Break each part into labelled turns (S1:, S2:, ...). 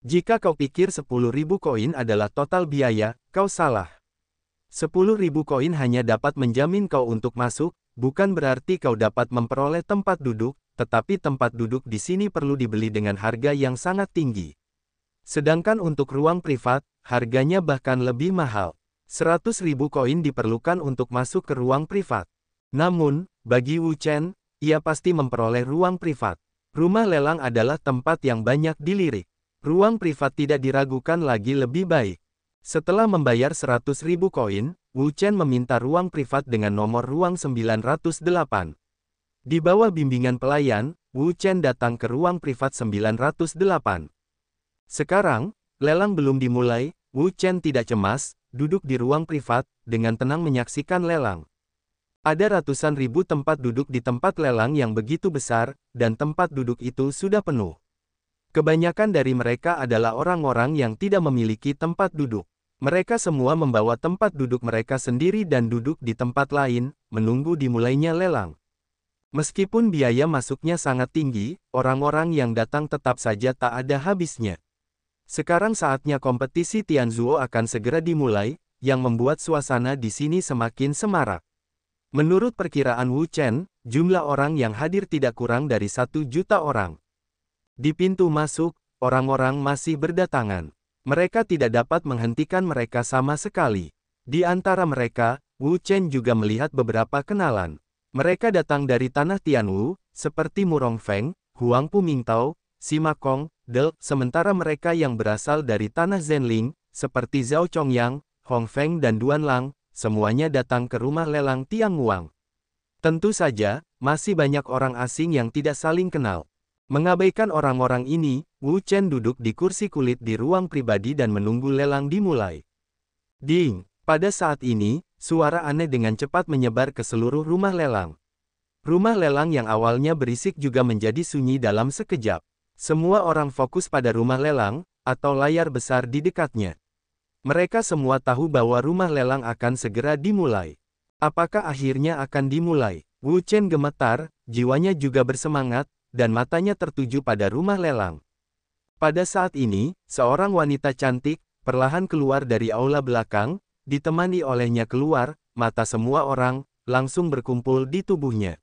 S1: Jika kau pikir 10.000 koin adalah total biaya, kau salah. 10.000 koin hanya dapat menjamin kau untuk masuk, bukan berarti kau dapat memperoleh tempat duduk, tetapi tempat duduk di sini perlu dibeli dengan harga yang sangat tinggi. Sedangkan untuk ruang privat, harganya bahkan lebih mahal. 100.000 koin diperlukan untuk masuk ke ruang privat. Namun, bagi Wu Chen, ia pasti memperoleh ruang privat. Rumah lelang adalah tempat yang banyak dilirik. Ruang privat tidak diragukan lagi lebih baik. Setelah membayar 100.000 koin, Wu Chen meminta ruang privat dengan nomor ruang 908. Di bawah bimbingan pelayan, Wu Chen datang ke ruang privat 908. Sekarang, lelang belum dimulai, Wu Chen tidak cemas, duduk di ruang privat, dengan tenang menyaksikan lelang. Ada ratusan ribu tempat duduk di tempat lelang yang begitu besar, dan tempat duduk itu sudah penuh. Kebanyakan dari mereka adalah orang-orang yang tidak memiliki tempat duduk. Mereka semua membawa tempat duduk mereka sendiri dan duduk di tempat lain, menunggu dimulainya lelang. Meskipun biaya masuknya sangat tinggi, orang-orang yang datang tetap saja tak ada habisnya. Sekarang saatnya kompetisi Tianzuo akan segera dimulai, yang membuat suasana di sini semakin semarak. Menurut perkiraan Wu Chen, jumlah orang yang hadir tidak kurang dari 1 juta orang. Di pintu masuk, orang-orang masih berdatangan. Mereka tidak dapat menghentikan mereka sama sekali. Di antara mereka, Wu Chen juga melihat beberapa kenalan. Mereka datang dari tanah Tianwu, seperti Murong Feng, Huang Pu Mingtao, Sima Kong, Del, sementara mereka yang berasal dari tanah Zhenling, seperti Zhao Chongyang, Hong Feng dan Duan Lang, semuanya datang ke rumah lelang Tianguang. Tentu saja, masih banyak orang asing yang tidak saling kenal. Mengabaikan orang-orang ini, Wu Chen duduk di kursi kulit di ruang pribadi dan menunggu lelang dimulai. Ding! Pada saat ini, suara aneh dengan cepat menyebar ke seluruh rumah lelang. Rumah lelang yang awalnya berisik juga menjadi sunyi dalam sekejap. Semua orang fokus pada rumah lelang, atau layar besar di dekatnya. Mereka semua tahu bahwa rumah lelang akan segera dimulai. Apakah akhirnya akan dimulai? Wu Chen gemetar, jiwanya juga bersemangat, dan matanya tertuju pada rumah lelang. Pada saat ini, seorang wanita cantik, perlahan keluar dari aula belakang, ditemani olehnya keluar, mata semua orang, langsung berkumpul di tubuhnya.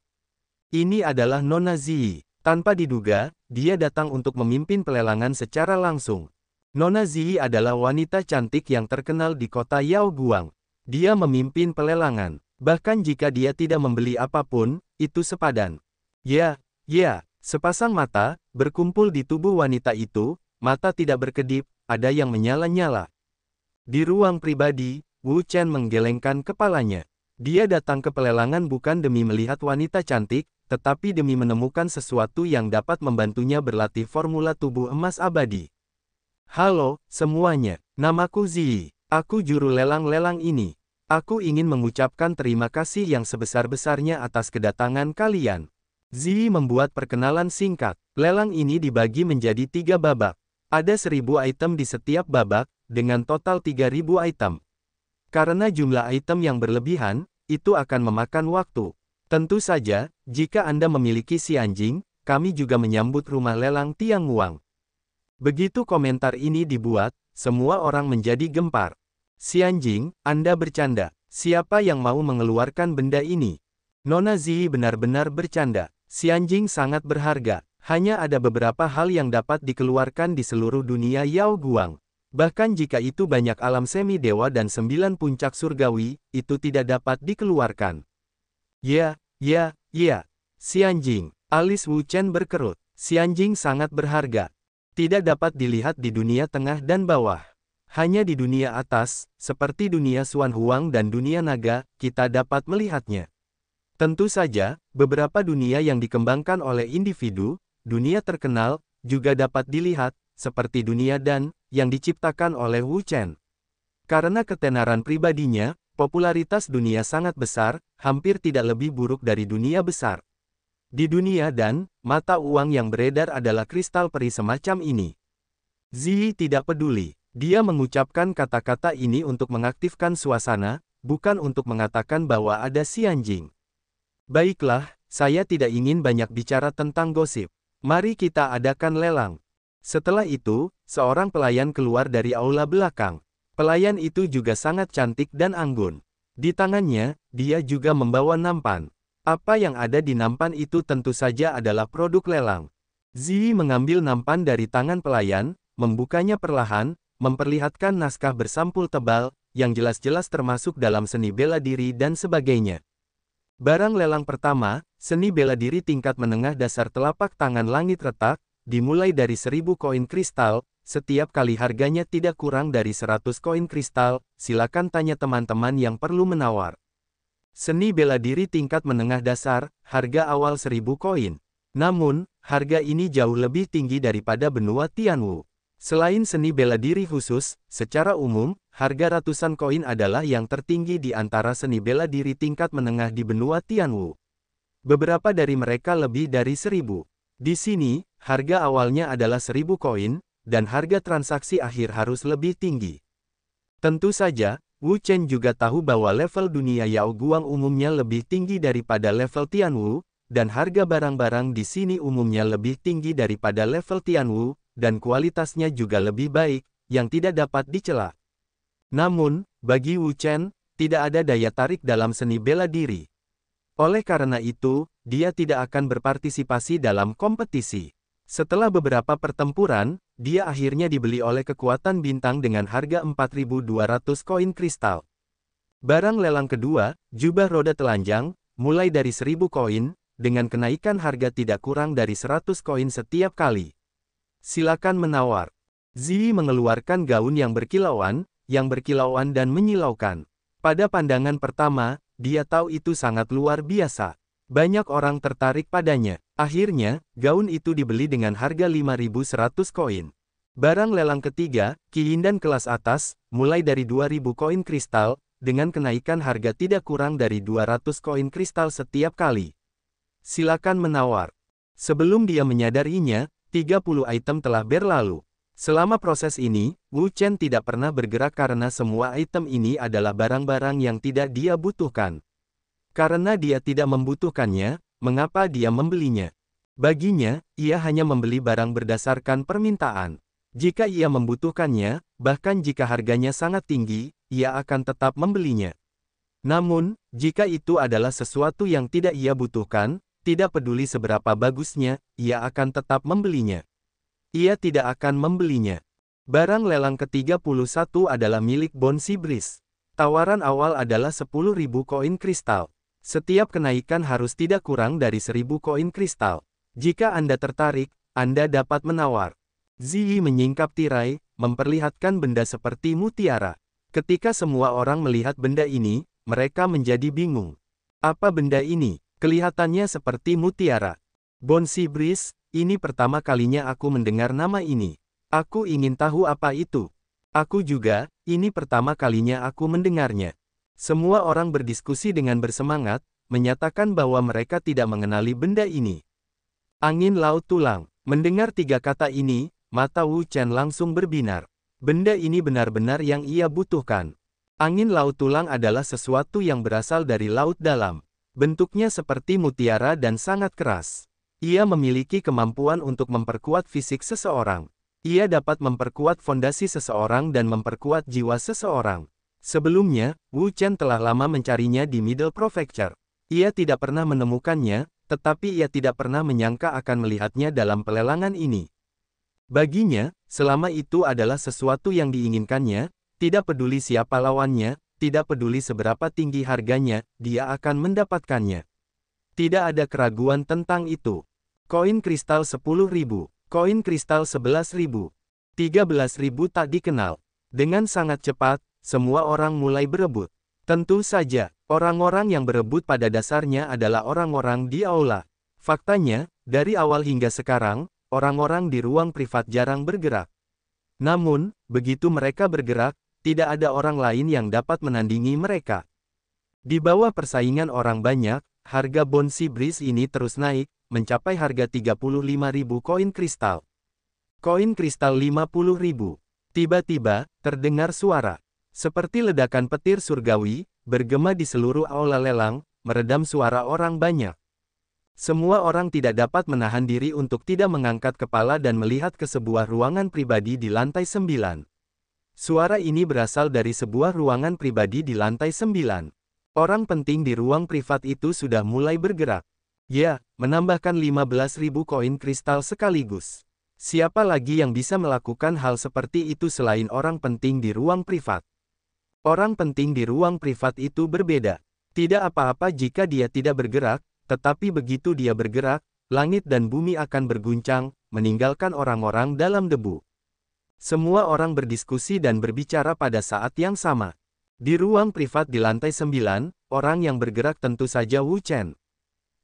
S1: Ini adalah Nona Ziyi. Tanpa diduga, dia datang untuk memimpin pelelangan secara langsung. Nona Ziyi adalah wanita cantik yang terkenal di kota Yaoguang. Dia memimpin pelelangan. Bahkan jika dia tidak membeli apapun, itu sepadan. Ya, sepasang mata, berkumpul di tubuh wanita itu, mata tidak berkedip, ada yang menyala-nyala. Di ruang pribadi, Wu Chen menggelengkan kepalanya. Dia datang ke pelelangan bukan demi melihat wanita cantik, tetapi demi menemukan sesuatu yang dapat membantunya berlatih formula tubuh emas abadi. Halo, semuanya. Namaku Ziyi. Aku juru lelang-lelang ini. Aku ingin mengucapkan terima kasih yang sebesar-besarnya atas kedatangan kalian. Ziyi membuat perkenalan singkat. Lelang ini dibagi menjadi 3 babak. Ada 1000 item di setiap babak, dengan total 3000 item. Karena jumlah item yang berlebihan, itu akan memakan waktu. Tentu saja, jika Anda memiliki si anjing, kami juga menyambut rumah lelang Tianguang. Begitu komentar ini dibuat, semua orang menjadi gempar. Si anjing, Anda bercanda. Siapa yang mau mengeluarkan benda ini? Nona Ziyi benar-benar bercanda. Si anjing sangat berharga. Hanya ada beberapa hal yang dapat dikeluarkan di seluruh dunia Yaoguang. Bahkan jika itu banyak alam semi-dewa dan 9 puncak surgawi, itu tidak dapat dikeluarkan. Ya. Si anjing. Alis Wu Chen berkerut. Si anjing sangat berharga. Tidak dapat dilihat di dunia tengah dan bawah. Hanya di dunia atas, seperti dunia Xuan Huang dan dunia naga, kita dapat melihatnya. Tentu saja, beberapa dunia yang dikembangkan oleh individu, dunia terkenal, juga dapat dilihat, seperti dunia Dan, yang diciptakan oleh Wu Chen. Karena ketenaran pribadinya, popularitas dunia sangat besar, hampir tidak lebih buruk dari dunia besar. Di dunia Dan, mata uang yang beredar adalah kristal peri semacam ini. Ziyi tidak peduli. Dia mengucapkan kata-kata ini untuk mengaktifkan suasana, bukan untuk mengatakan bahwa ada si anjing. Baiklah, saya tidak ingin banyak bicara tentang gosip. Mari kita adakan lelang. Setelah itu, seorang pelayan keluar dari aula belakang. Pelayan itu juga sangat cantik dan anggun. Di tangannya, dia juga membawa nampan. Apa yang ada di nampan itu tentu saja adalah produk lelang. Ziyi mengambil nampan dari tangan pelayan, membukanya perlahan, memperlihatkan naskah bersampul tebal, yang jelas-jelas termasuk dalam seni bela diri dan sebagainya. Barang lelang pertama, seni bela diri tingkat menengah dasar telapak tangan langit retak, dimulai dari 1000 koin kristal, setiap kali harganya tidak kurang dari 100 koin kristal, silakan tanya teman-teman yang perlu menawar. Seni bela diri tingkat menengah dasar, harga awal 1000 koin. Namun, harga ini jauh lebih tinggi daripada benua Tianwu. Selain seni bela diri khusus, secara umum, harga ratusan koin adalah yang tertinggi di antara seni bela diri tingkat menengah di benua Tianwu. Beberapa dari mereka lebih dari 1000. Di sini, harga awalnya adalah 1000 koin, dan harga transaksi akhir harus lebih tinggi. Tentu saja, Wu Chen juga tahu bahwa level dunia Yao Guang umumnya lebih tinggi daripada level Tianwu, dan harga barang-barang di sini umumnya lebih tinggi daripada level Tianwu, dan kualitasnya juga lebih baik, yang tidak dapat dicela. Namun, bagi Wu Chen, tidak ada daya tarik dalam seni bela diri. Oleh karena itu, dia tidak akan berpartisipasi dalam kompetisi. Setelah beberapa pertempuran, dia akhirnya dibeli oleh kekuatan bintang dengan harga 4.200 koin kristal. Barang lelang kedua, jubah roda telanjang, mulai dari 1000 koin, dengan kenaikan harga tidak kurang dari 100 koin setiap kali. Silakan menawar. Ziyi mengeluarkan gaun yang berkilauan dan menyilaukan. Pada pandangan pertama, dia tahu itu sangat luar biasa. Banyak orang tertarik padanya. Akhirnya, gaun itu dibeli dengan harga 5.100 koin. Barang lelang ketiga, Qiyin kelas atas, mulai dari 2.000 koin kristal, dengan kenaikan harga tidak kurang dari 200 koin kristal setiap kali. Silakan menawar. Sebelum dia menyadarinya, 30 item telah berlalu. Selama proses ini, Wu Chen tidak pernah bergerak karena semua item ini adalah barang-barang yang tidak dia butuhkan. Karena dia tidak membutuhkannya, mengapa dia membelinya? Baginya, ia hanya membeli barang berdasarkan permintaan. Jika ia membutuhkannya, bahkan jika harganya sangat tinggi, ia akan tetap membelinya. Namun, jika itu adalah sesuatu yang tidak ia butuhkan, tidak peduli seberapa bagusnya, ia akan tetap membelinya. Ia tidak akan membelinya. Barang lelang ke-31 adalah milik Bonsi Breeze. Tawaran awal adalah 10.000 koin kristal. Setiap kenaikan harus tidak kurang dari 1000 koin kristal. Jika Anda tertarik, Anda dapat menawar. Ziyi menyingkap tirai, memperlihatkan benda seperti mutiara. Ketika semua orang melihat benda ini, mereka menjadi bingung. Apa benda ini? Kelihatannya seperti mutiara. Bonsi Breeze, ini pertama kalinya aku mendengar nama ini. Aku ingin tahu apa itu. Aku juga, ini pertama kalinya aku mendengarnya. Semua orang berdiskusi dengan bersemangat, menyatakan bahwa mereka tidak mengenali benda ini. Angin laut tulang. Mendengar tiga kata ini, mata Wu Chen langsung berbinar. Benda ini benar-benar yang ia butuhkan. Angin laut tulang adalah sesuatu yang berasal dari laut dalam. Bentuknya seperti mutiara dan sangat keras. Ia memiliki kemampuan untuk memperkuat fisik seseorang. Ia dapat memperkuat fondasi seseorang dan memperkuat jiwa seseorang. Sebelumnya, Wu Chen telah lama mencarinya di Middle Prefecture. Ia tidak pernah menemukannya, tetapi ia tidak pernah menyangka akan melihatnya dalam pelelangan ini. Baginya, selama itu adalah sesuatu yang diinginkannya, tidak peduli siapa lawannya, tidak peduli seberapa tinggi harganya, dia akan mendapatkannya. Tidak ada keraguan tentang itu. Koin kristal 10.000, koin kristal 11.000, 13.000 tak dikenal. Dengan sangat cepat, semua orang mulai berebut. Tentu saja, orang-orang yang berebut pada dasarnya adalah orang-orang di aula. Faktanya, dari awal hingga sekarang, orang-orang di ruang privat jarang bergerak. Namun, begitu mereka bergerak, tidak ada orang lain yang dapat menandingi mereka. Di bawah persaingan orang banyak, harga Bonsi Breeze ini terus naik, mencapai harga 35.000 koin kristal. Koin kristal 50.000. Tiba-tiba, terdengar suara. Seperti ledakan petir surgawi, bergema di seluruh aula lelang, meredam suara orang banyak. Semua orang tidak dapat menahan diri untuk tidak mengangkat kepala dan melihat ke sebuah ruangan pribadi di lantai 9. Suara ini berasal dari sebuah ruangan pribadi di lantai 9. Orang penting di ruang privat itu sudah mulai bergerak. Ya, menambahkan 15.000 koin kristal sekaligus. Siapa lagi yang bisa melakukan hal seperti itu selain orang penting di ruang privat? Orang penting di ruang privat itu berbeda. Tidak apa-apa jika dia tidak bergerak, tetapi begitu dia bergerak, langit dan bumi akan berguncang, meninggalkan orang-orang dalam debu. Semua orang berdiskusi dan berbicara pada saat yang sama. Di ruang privat di lantai 9, orang yang bergerak tentu saja Wu Chen.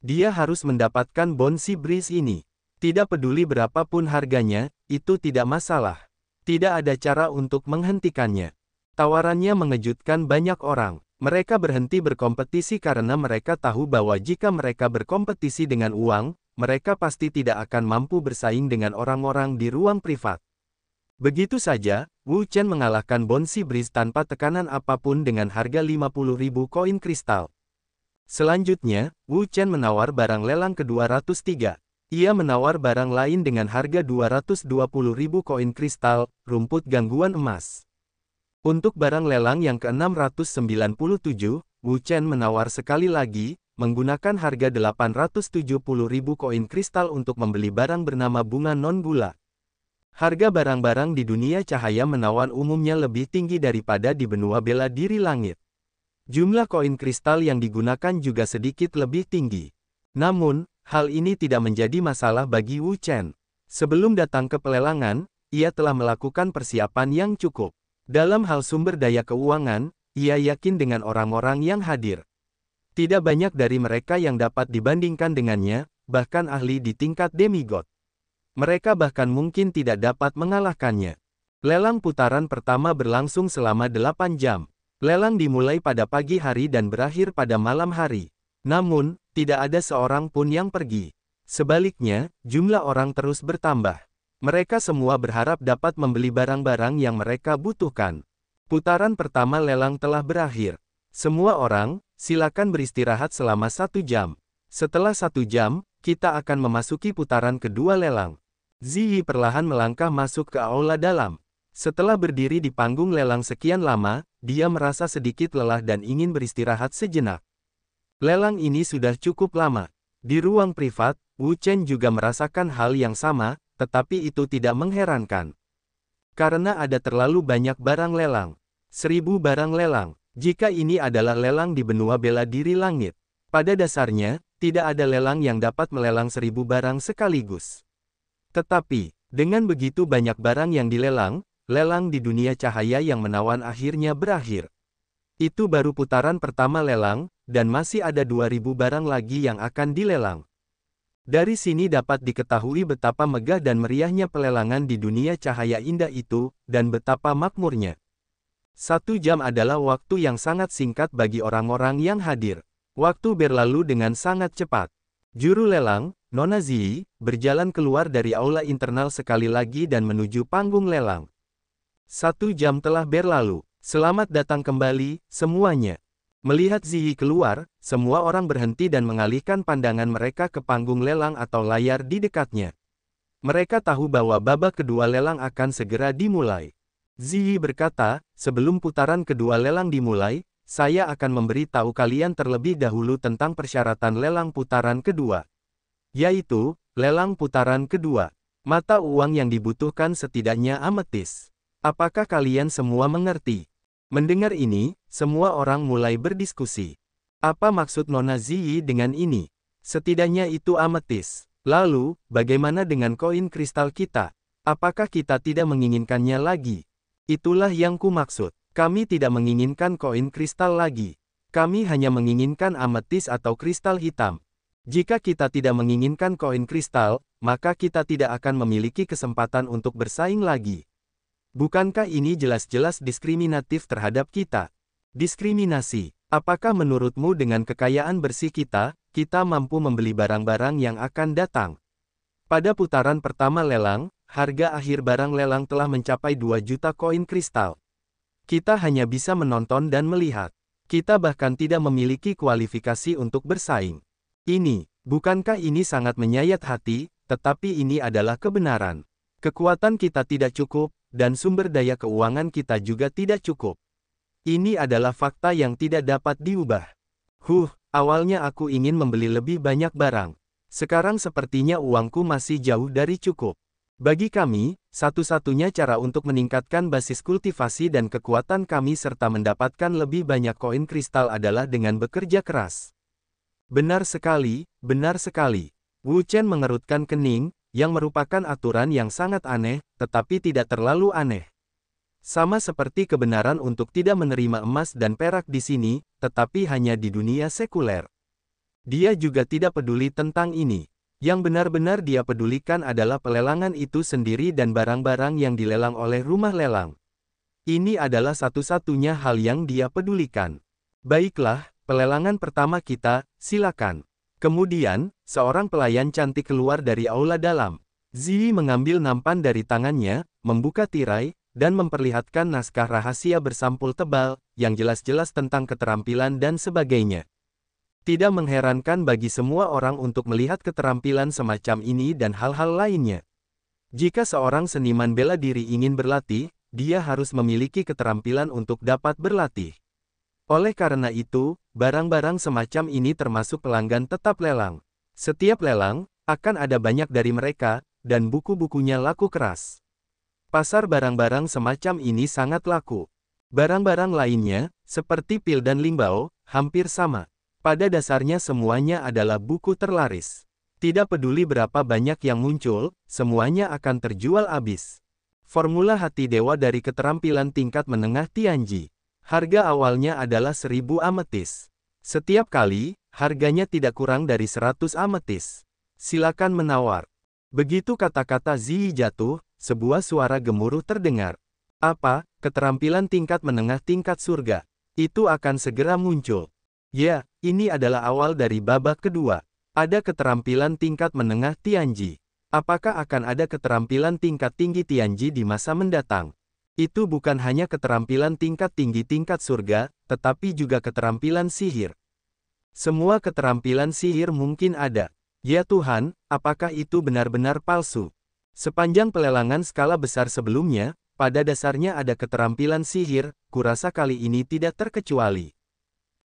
S1: Dia harus mendapatkan Bouncy Breeze ini. Tidak peduli berapapun harganya, itu tidak masalah. Tidak ada cara untuk menghentikannya. Tawarannya mengejutkan banyak orang. Mereka berhenti berkompetisi karena mereka tahu bahwa jika mereka berkompetisi dengan uang, mereka pasti tidak akan mampu bersaing dengan orang-orang di ruang privat. Begitu saja, Wu Chen mengalahkan Bouncy Breeze tanpa tekanan apapun dengan harga 50.000 koin kristal. Selanjutnya, Wu Chen menawar barang lelang ke-203. Ia menawar barang lain dengan harga 220.000 koin kristal, rumput gangguan emas. Untuk barang lelang yang ke-697, Wu Chen menawar sekali lagi, menggunakan harga 870.000 koin kristal untuk membeli barang bernama bunga non-gula. Harga barang-barang di dunia cahaya menawan umumnya lebih tinggi daripada di benua bela diri langit. Jumlah koin kristal yang digunakan juga sedikit lebih tinggi. Namun, hal ini tidak menjadi masalah bagi Wu Chen. Sebelum datang ke pelelangan, ia telah melakukan persiapan yang cukup. Dalam hal sumber daya keuangan, ia yakin dengan orang-orang yang hadir. Tidak banyak dari mereka yang dapat dibandingkan dengannya, bahkan ahli di tingkat demigod. Mereka bahkan mungkin tidak dapat mengalahkannya. Lelang putaran pertama berlangsung selama 8 jam. Lelang dimulai pada pagi hari dan berakhir pada malam hari. Namun, tidak ada seorang pun yang pergi. Sebaliknya, jumlah orang terus bertambah. Mereka semua berharap dapat membeli barang-barang yang mereka butuhkan. Putaran pertama lelang telah berakhir. Semua orang, silakan beristirahat selama 1 jam. Setelah 1 jam, kita akan memasuki putaran kedua lelang. Ziyi perlahan melangkah masuk ke aula dalam. Setelah berdiri di panggung lelang sekian lama, dia merasa sedikit lelah dan ingin beristirahat sejenak. Lelang ini sudah cukup lama. Di ruang privat, Wu Chen juga merasakan hal yang sama, tetapi itu tidak mengherankan. Karena ada terlalu banyak barang lelang. 1000 barang lelang. Jika ini adalah lelang di benua bela diri langit. Pada dasarnya, tidak ada lelang yang dapat melelang 1000 barang sekaligus. Tetapi, dengan begitu banyak barang yang dilelang, lelang di dunia cahaya yang menawan akhirnya berakhir. Itu baru putaran pertama lelang, dan masih ada 2000 barang lagi yang akan dilelang. Dari sini dapat diketahui betapa megah dan meriahnya pelelangan di dunia cahaya indah itu, dan betapa makmurnya. 1 jam adalah waktu yang sangat singkat bagi orang-orang yang hadir. Waktu berlalu dengan sangat cepat. Juru lelang, Nona Ziyi, berjalan keluar dari aula internal sekali lagi dan menuju panggung lelang. 1 jam telah berlalu. Selamat datang kembali, semuanya. Melihat Ziyi keluar, semua orang berhenti dan mengalihkan pandangan mereka ke panggung lelang atau layar di dekatnya. Mereka tahu bahwa babak kedua lelang akan segera dimulai. Ziyi berkata, sebelum putaran kedua lelang dimulai, saya akan memberi tahu kalian terlebih dahulu tentang persyaratan lelang putaran kedua. Yaitu, lelang putaran kedua. Mata uang yang dibutuhkan setidaknya ametis. Apakah kalian semua mengerti? Mendengar ini, semua orang mulai berdiskusi. Apa maksud Nona Ziyi dengan ini? Setidaknya itu ametis. Lalu, bagaimana dengan koin kristal kita? Apakah kita tidak menginginkannya lagi? Itulah yang ku maksud. Kami tidak menginginkan koin kristal lagi. Kami hanya menginginkan ametis atau kristal hitam. Jika kita tidak menginginkan koin kristal, maka kita tidak akan memiliki kesempatan untuk bersaing lagi. Bukankah ini jelas-jelas diskriminatif terhadap kita? Diskriminasi. Apakah menurutmu dengan kekayaan bersih kita mampu membeli barang-barang yang akan datang? Pada putaran pertama lelang, harga akhir barang lelang telah mencapai 2 juta koin kristal. Kita hanya bisa menonton dan melihat. Kita bahkan tidak memiliki kualifikasi untuk bersaing. Ini Bukankah ini sangat menyayat hati, tetapi ini adalah kebenaran. Kekuatan kita tidak cukup, dan sumber daya keuangan kita juga tidak cukup. Ini adalah fakta yang tidak dapat diubah. Awalnya aku ingin membeli lebih banyak barang. Sekarang sepertinya uangku masih jauh dari cukup. Bagi kami, satu-satunya cara untuk meningkatkan basis kultivasi dan kekuatan kami serta mendapatkan lebih banyak koin kristal adalah dengan bekerja keras. Benar sekali, benar sekali. Wu Chen mengerutkan kening, yang merupakan aturan yang sangat aneh, tetapi tidak terlalu aneh. Sama seperti kebenaran untuk tidak menerima emas dan perak di sini, tetapi hanya di dunia sekuler. Dia juga tidak peduli tentang ini. Yang benar-benar dia pedulikan adalah pelelangan itu sendiri dan barang-barang yang dilelang oleh rumah lelang. Ini adalah satu-satunya hal yang dia pedulikan. Baiklah, pelelangan pertama kita, silakan. Kemudian, seorang pelayan cantik keluar dari aula dalam. Ziyi mengambil nampan dari tangannya, membuka tirai, dan memperlihatkan naskah rahasia bersampul tebal, yang jelas-jelas tentang keterampilan dan sebagainya. Tidak mengherankan bagi semua orang untuk melihat keterampilan semacam ini dan hal-hal lainnya. Jika seorang seniman bela diri ingin berlatih, dia harus memiliki keterampilan untuk dapat berlatih. Oleh karena itu, barang-barang semacam ini termasuk pelanggan tetap lelang. Setiap lelang, akan ada banyak dari mereka, dan buku-bukunya laku keras. Pasar barang-barang semacam ini sangat laku. Barang-barang lainnya, seperti pil dan limbao, hampir sama. Pada dasarnya semuanya adalah buku terlaris. Tidak peduli berapa banyak yang muncul, semuanya akan terjual habis. Formula hati dewa dari keterampilan tingkat menengah Tianji. Harga awalnya adalah 1000 ametis. Setiap kali, harganya tidak kurang dari 100 ametis. Silakan menawar. Begitu kata-kata Ziyi jatuh, sebuah suara gemuruh terdengar. Apa, keterampilan tingkat menengah tingkat surga? Itu akan segera muncul. Ya, ini adalah awal dari babak kedua. Ada keterampilan tingkat menengah Tianji. Apakah akan ada keterampilan tingkat tinggi Tianji di masa mendatang? Itu bukan hanya keterampilan tingkat tinggi tingkat surga, tetapi juga keterampilan sihir. Semua keterampilan sihir mungkin ada. Ya Tuhan, apakah itu benar-benar palsu? Sepanjang pelelangan skala besar sebelumnya, pada dasarnya ada keterampilan sihir, kurasa kali ini tidak terkecuali.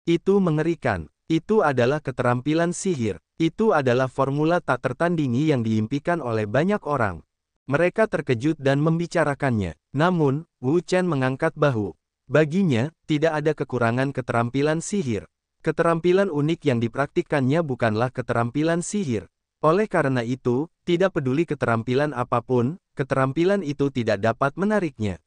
S1: Itu mengerikan. Itu adalah keterampilan sihir. Itu adalah formula tak tertandingi yang diimpikan oleh banyak orang. Mereka terkejut dan membicarakannya. Namun, Wu Chen mengangkat bahu. Baginya, tidak ada kekurangan keterampilan sihir. Keterampilan unik yang dipraktikkannya bukanlah keterampilan sihir. Oleh karena itu, tidak peduli keterampilan apapun, keterampilan itu tidak dapat menariknya.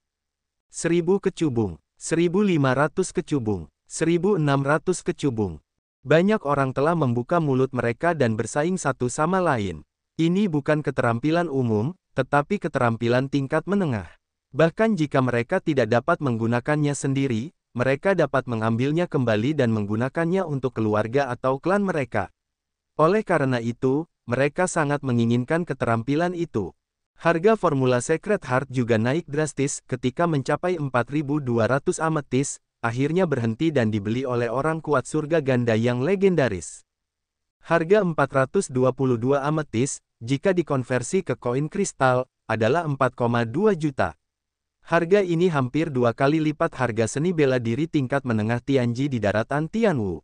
S1: 1000 kecubung, 1500 kecubung. 1600 kecubung. Banyak orang telah membuka mulut mereka dan bersaing satu sama lain. Ini bukan keterampilan umum, tetapi keterampilan tingkat menengah. Bahkan jika mereka tidak dapat menggunakannya sendiri, mereka dapat mengambilnya kembali dan menggunakannya untuk keluarga atau klan mereka. Oleh karena itu, mereka sangat menginginkan keterampilan itu. Harga formula Secret Heart juga naik drastis ketika mencapai 4200 ametis, akhirnya berhenti dan dibeli oleh orang kuat surga ganda yang legendaris. Harga 422 ametis, jika dikonversi ke koin kristal, adalah 4,2 juta. Harga ini hampir 2 kali lipat harga seni bela diri tingkat menengah Tianji di daratan Tianwu.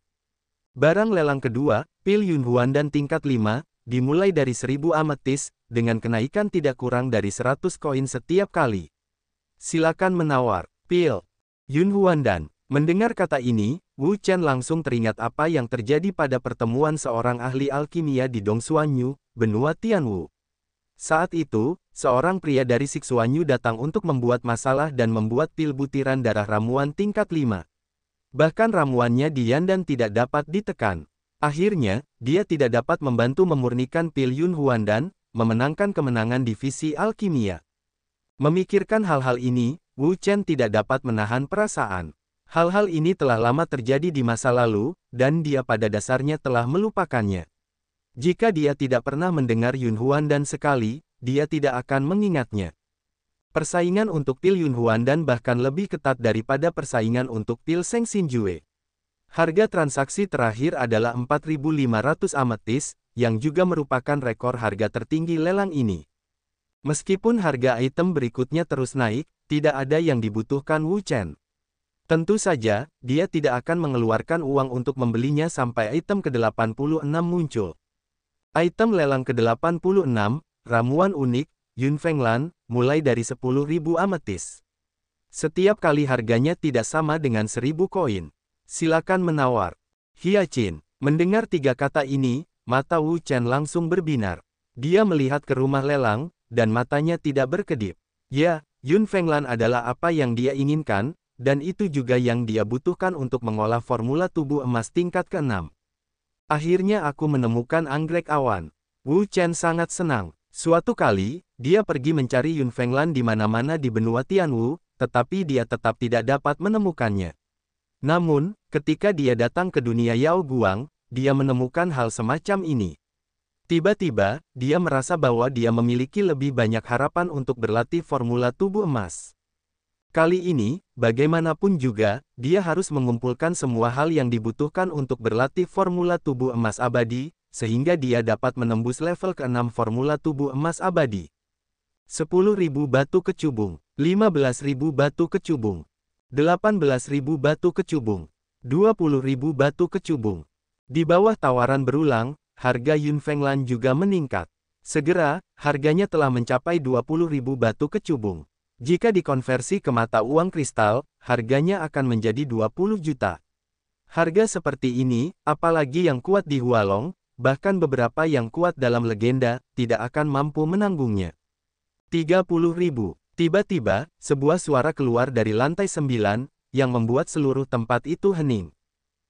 S1: Barang lelang kedua, pil Yunhuan dan tingkat 5, dimulai dari 1000 ametis, dengan kenaikan tidak kurang dari 100 koin setiap kali. Silakan menawar. Pil Yunhuan dan. Mendengar kata ini, Wu Chen langsung teringat apa yang terjadi pada pertemuan seorang ahli alkimia di Dongsuanyu, benua Tianwu. Saat itu, seorang pria dari Sixuanyu datang untuk membuat masalah dan membuat pil butiran darah ramuan tingkat 5. Bahkan ramuannya dian dan tidak dapat ditekan. Akhirnya, dia tidak dapat membantu memurnikan pil Yunhuan dan memenangkan kemenangan divisi alkimia. Memikirkan hal-hal ini, Wu Chen tidak dapat menahan perasaan. Hal-hal ini telah lama terjadi di masa lalu, dan dia pada dasarnya telah melupakannya. Jika dia tidak pernah mendengar Yunhuan dan sekali, dia tidak akan mengingatnya. Persaingan untuk pil Yunhuan dan bahkan lebih ketat daripada persaingan untuk pil Seng Xinjue. Harga transaksi terakhir adalah 4.500 ametis, yang juga merupakan rekor harga tertinggi lelang ini. Meskipun harga item berikutnya terus naik, tidak ada yang dibutuhkan Wu Chen. Tentu saja, dia tidak akan mengeluarkan uang untuk membelinya sampai item ke-86 muncul. Item lelang ke-86, ramuan unik, Yunfenglan, mulai dari 10.000 ametis. Setiap kali harganya tidak sama dengan 1.000 koin. Silakan menawar. Hiacin. Mendengar tiga kata ini, mata Wu Chen langsung berbinar. Dia melihat ke rumah lelang, dan matanya tidak berkedip. Ya, Yunfenglan adalah apa yang dia inginkan, dan itu juga yang dia butuhkan untuk mengolah formula tubuh emas tingkat ke-6. Akhirnya aku menemukan anggrek awan. Wu Chen sangat senang. Suatu kali, dia pergi mencari Yunfenglan di mana-mana di benua Tianwu, tetapi dia tetap tidak dapat menemukannya. Namun, ketika dia datang ke dunia Yao Guang, dia menemukan hal semacam ini. Tiba-tiba, dia merasa bahwa dia memiliki lebih banyak harapan untuk berlatih formula tubuh emas. Kali ini, bagaimanapun juga, dia harus mengumpulkan semua hal yang dibutuhkan untuk berlatih formula tubuh emas abadi, sehingga dia dapat menembus level ke-6 formula tubuh emas abadi. 10.000 batu kecubung, 15.000 batu kecubung, 18.000 batu kecubung, 20.000 batu kecubung. Di bawah tawaran berulang, harga Yunfenglan juga meningkat. Segera, harganya telah mencapai 20.000 batu kecubung. Jika dikonversi ke mata uang kristal, harganya akan menjadi 20 juta. Harga seperti ini, apalagi yang kuat di Hualong, bahkan beberapa yang kuat dalam legenda, tidak akan mampu menanggungnya. 30.000. Tiba-tiba, sebuah suara keluar dari lantai 9, yang membuat seluruh tempat itu hening.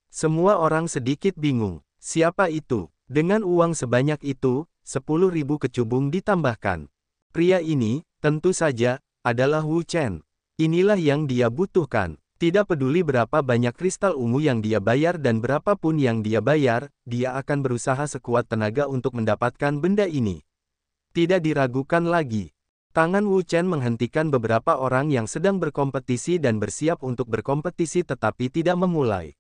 S1: Semua orang sedikit bingung. Siapa itu? Dengan uang sebanyak itu, 10.000 kecubung ditambahkan. Pria ini, tentu saja, adalah Wu Chen. Inilah yang dia butuhkan. Tidak peduli berapa banyak kristal ungu yang dia bayar dan berapapun yang dia bayar, dia akan berusaha sekuat tenaga untuk mendapatkan benda ini. Tidak diragukan lagi. Tangan Wu Chen menghentikan beberapa orang yang sedang berkompetisi dan bersiap untuk berkompetisi tetapi tidak memulai.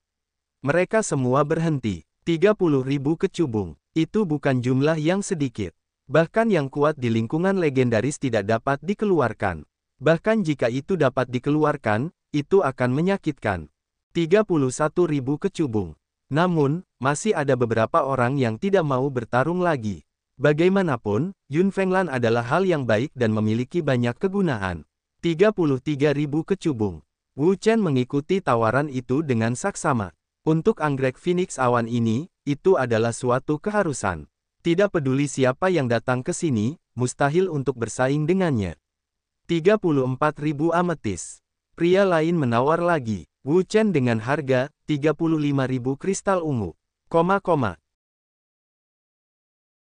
S1: Mereka semua berhenti. 30.000 kecubung. Itu bukan jumlah yang sedikit. Bahkan yang kuat di lingkungan legendaris tidak dapat dikeluarkan. Bahkan jika itu dapat dikeluarkan, itu akan menyakitkan. 31.000 kecubung. Namun, masih ada beberapa orang yang tidak mau bertarung lagi. Bagaimanapun, Yunfenglan adalah hal yang baik dan memiliki banyak kegunaan. 33.000 kecubung. Wu Chen mengikuti tawaran itu dengan saksama. Untuk anggrek Phoenix awan ini, itu adalah suatu keharusan. Tidak peduli siapa yang datang ke sini, mustahil untuk bersaing dengannya. 34.000 ametis. Pria lain menawar lagi. Wu Chen dengan harga 35.000 kristal ungu.